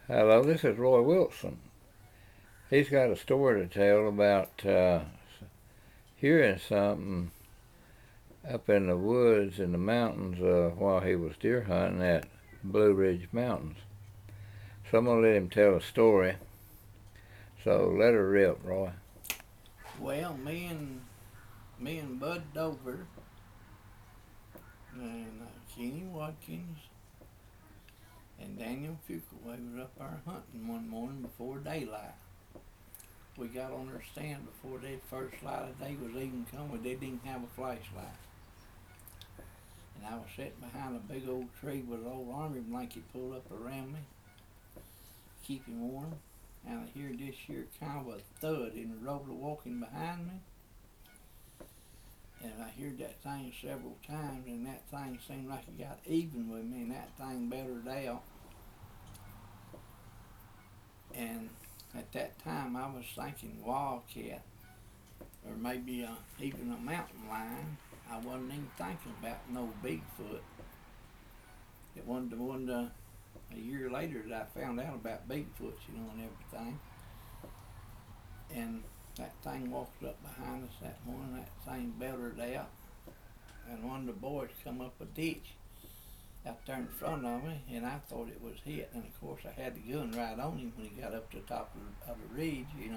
Hello, this is Roy Wilson. He's got a story to tell about hearing something up in the woods in the mountains while he was deer hunting at Blue Ridge Mountains. So I'm going to let him tell a story. So let her rip, Roy. Well, me and Bud Dover and Kenny Watkins and Daniel Fuqua was up there hunting one morning before daylight. We got on their stand before the first light of day was even come. We didn't even have a flashlight. And I was sitting behind a big old tree with an old army blanket pulled up around me, keeping warm. And I hear this here kind of a thud in the road walking behind me. And I heard that thing several times, and that thing seemed like it got even with me, and that thing bettered out. And at that time, I was thinking wildcat, or maybe even a mountain lion. I wasn't even thinking about no Bigfoot. It wasn't the one a year later that I found out about Bigfoot, and everything. And that thing walked up behind us that morning. That thing belted out, and one of the boys come up a ditch out there in front of me, and I thought it was hit. And of course, I had the gun right on him when he got up to the top of the ridge, and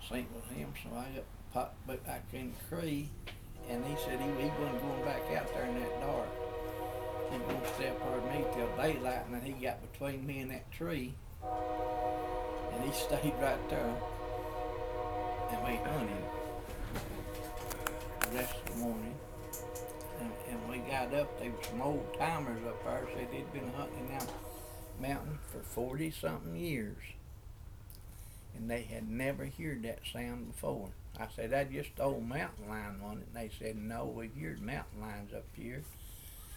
seen it was him. So I got popped back in the tree, and he said he wasn't going back out there in that dark. He was going to stay up there with me till daylight, and then he got between me and that tree, and he stayed right there, and we hunted the rest of the morning. And we got up, there was some old timers up there, said they'd been hunting that mountain for 40 something years. And they had never heard that sound before. I said, that's just the old mountain lion one. And they said, no, we've heard mountain lions up here.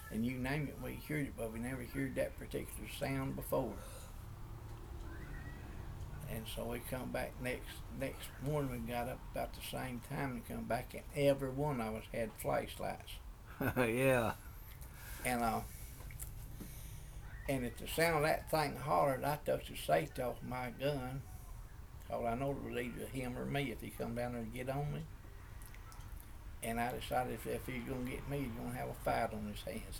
And you name it, we heard it, but we never heard that particular sound before. And so we come back next morning. We got up about the same time and come back, and every one of us had flashlights. Yeah. And and at the sound of that thing hollered, I took the safety off my gun, cause I know it was either him or me if he come down there to get on me. And I decided if he's gonna get me, he's gonna have a fight on his hands.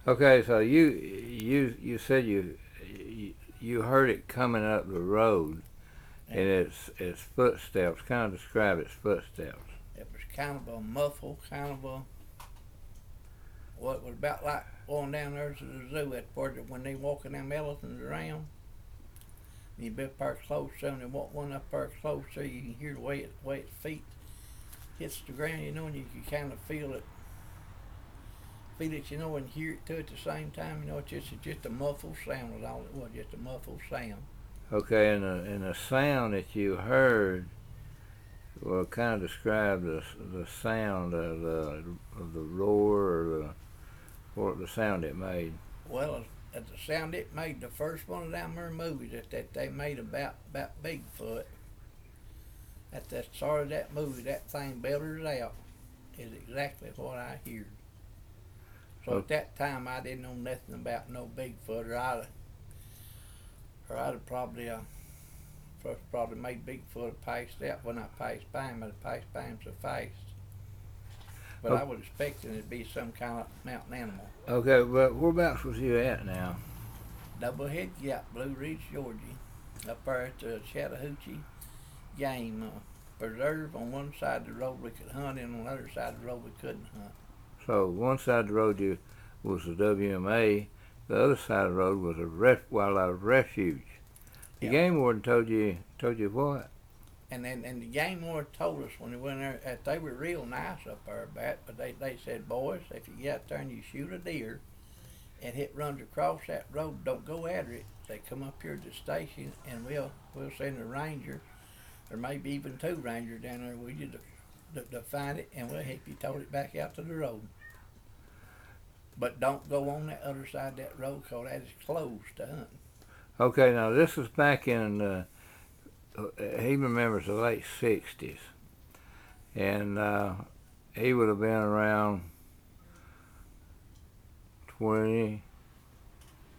Okay, so you said you heard it coming up the road, and And its footsteps. Kind of describe its footsteps. it was kind of a muffle, kind of a what was about like going down there to the zoo at part when they walking them elephants around. You be up there close to them, and walk one up there close so you can hear the way its feet hits the ground, and you can kind of feel it, and hear it too at the same time. It's just a muffled sound was all it was, just a muffled sound. Okay, and the sound that you heard will kind of describe the sound of the roar or the sound it made. Well, at the sound it made, the first one of them there movies that they made about Bigfoot, at the start of that movie, that thing belted out, is exactly what I heard. So Oh, at that time, I didn't know nothing about no Bigfoot, or I'd have probably made Bigfoot have passed out when I passed by him. I'd passed by him so fast. But oh, I was expecting it to be some kind of mountain animal. okay, but whereabouts was you at now? Doublehead Gap, Blue Ridge, Georgia, up there at the Chattahoochee Game Preserve. On one side of the road we could hunt, and on the other side of the road we couldn't hunt. So one side of the road you was the WMA, the other side of the road was a wildlife refuge. The Yep. game warden told you what? And the game warden told us when we went there that they were real nice up there about it, but they said, boys, if you get out there and you shoot a deer and it runs across that road, don't go after it. They come up here to the station, and we'll send a ranger, or maybe even two rangers down there with you to find it, and we'll help you tow it back out to the road. But don't go on that other side of that road, cause that is closed to hunting. Okay, now this was back in he remembers the late '60s, and he would have been around 20,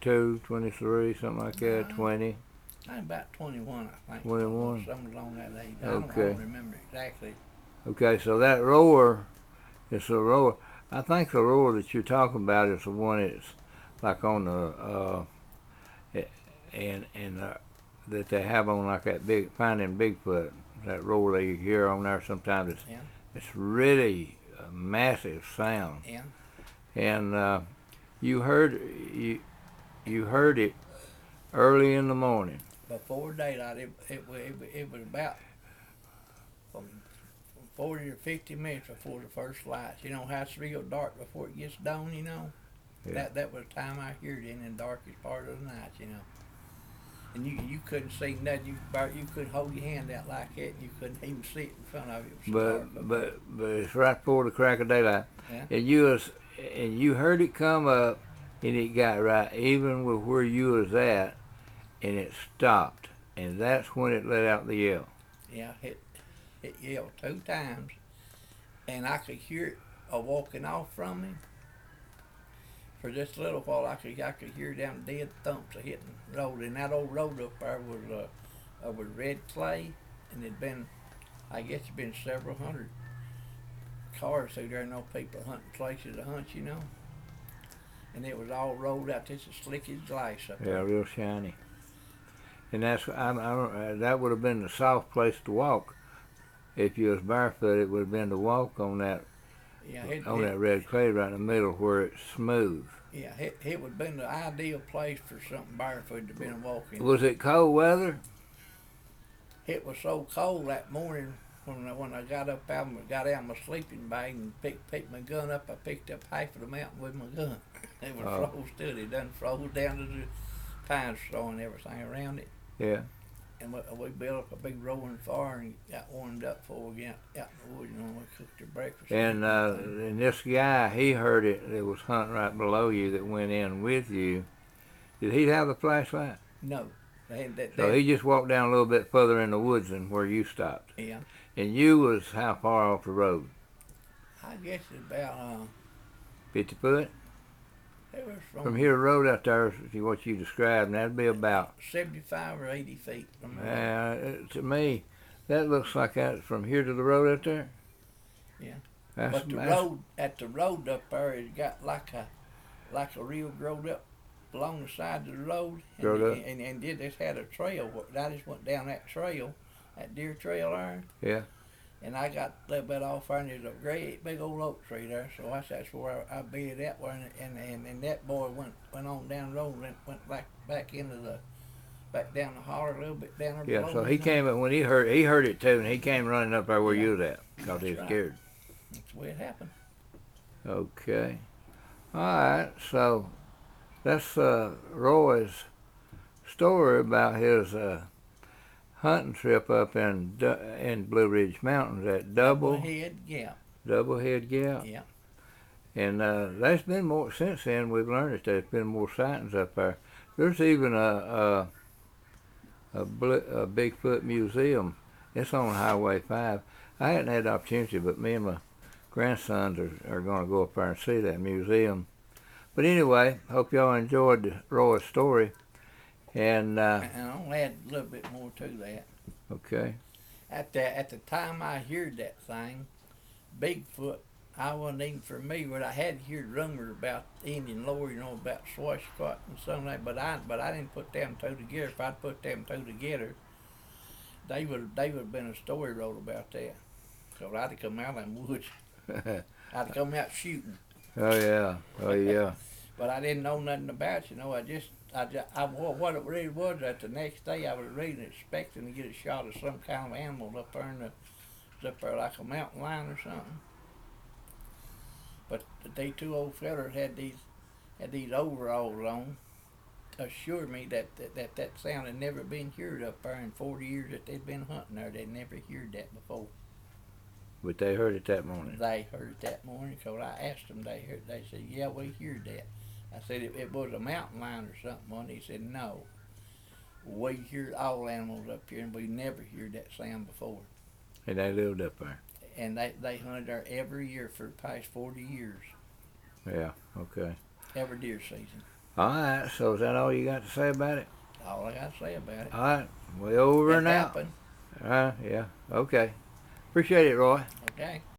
22, 23, something like that, 20. I'm about 21, I think. 21. Something along that age. I Okay. don't remember exactly. Okay, so that roar, it's a roar. I think the roar that you're talking about is the one that's like on the that they have on like that big finding Bigfoot. That roar that you hear on there sometimes. Yeah. It's really a massive sound. Yeah. And you heard you heard it early in the morning. Before daylight, it was about from 40 or 50 minutes before the first lights. You know how it's real dark before it gets dawn, you know? Yeah. That was the time I heard it in the darkest part of the night, you know. And you couldn't see nothing. You couldn't hold your hand out like that, and you couldn't even see it in front of you. It was so dark. But it's right before the crack of daylight. Yeah. And you heard it come up, and it got right even with where you was at, and it stopped, and that's when it let out the yell. Yeah, it yelled 2 times, and I could hear it walking off from me. For just a little while, I could hear them dead thumps of hitting the road, and that old road up there was red clay, and I guess it'd been several hundred cars through there, no people hunting places to hunt, you know. And it was all rolled out, just as slick as glass up there. Yeah, real shiny. And that's that would have been the soft place to walk. If you was barefoot, it would have been to walk on that that red clay right in the middle where it's smooth. Yeah, it would have been the ideal place for something barefoot to have been walking. Was it cold weather? It was so cold that morning when I got out of my sleeping bag and picked my gun up. I picked up half of the mountain with my gun. It was froze to it. It done froze down to the pine straw and everything around it. Yeah. And we built up a big roaring fire and got warmed up before we got out in the woods, you know, we cooked our breakfast. And this guy, he heard it that was hunting right below you that went in with you. Did he have the flashlight? No. So he just walked down a little bit further in the woods than where you stopped. Yeah. And you was how far off the road? I guess it's about 50 foot? It was from here, the road out there, what you described, and that'd be about 75 or 80 feet from the road. To me, that looks like that from here to the road out there. Yeah. But the road up there, it got like a real growed up along the side of the road, and it just had a trail. I just went down that trail, that deer trail there. Yeah. And I got a little bit off there, and there's a great big old oak tree there, so that's where I beat that one, and that boy went on down the road and went back down the holler a little bit down there. Yeah, so he came up when he heard it too, and he came running up there where you was at, because he was scared. That's the way it happened. Okay. All right, so that's Roy's story about his hunting trip up in Blue Ridge Mountains at Doublehead Gap. Doublehead Gap. Yeah. And there's been more since then. We've learned that there's been more sightings up there. There's even a Bigfoot museum. It's on Highway 5. I hadn't had the opportunity, but me and my grandsons are going to go up there and see that museum. But anyway, hope y'all enjoyed Roy's story. And I'll add a little bit more to that. Okay. At the time I heard that thing, Bigfoot, I wasn't even familiar with. I had heard rumors about Indian lore, you know, about swashbuck and something like that, but I didn't put them two together. If I'd put them two together, they would have been a story wrote about that. So I'd have come out of them woods. I'd have come out shooting. Oh yeah. But I didn't know nothing about it, you know. What it really was that the next day I was really expecting to get a shot of some kind of animal up there like a mountain lion or something. But they two old fellers had these overalls on, assured me that sound had never been heard up there in 40 years that they'd been hunting there. They'd never heard that before. But they heard it that morning. They heard it that morning, because I asked them. They said, yeah, we heard that. I said, it was a mountain lion or something. And he said, no, we hear all animals up here, and we never heard that sound before. And they lived up there. And they hunted there every year for the past 40 years. Yeah, okay. Every deer season. All right, so is that all you got to say about it? All I got to say about it. All right, we over It and out. happened. Yeah, okay. Appreciate it, Roy. Okay.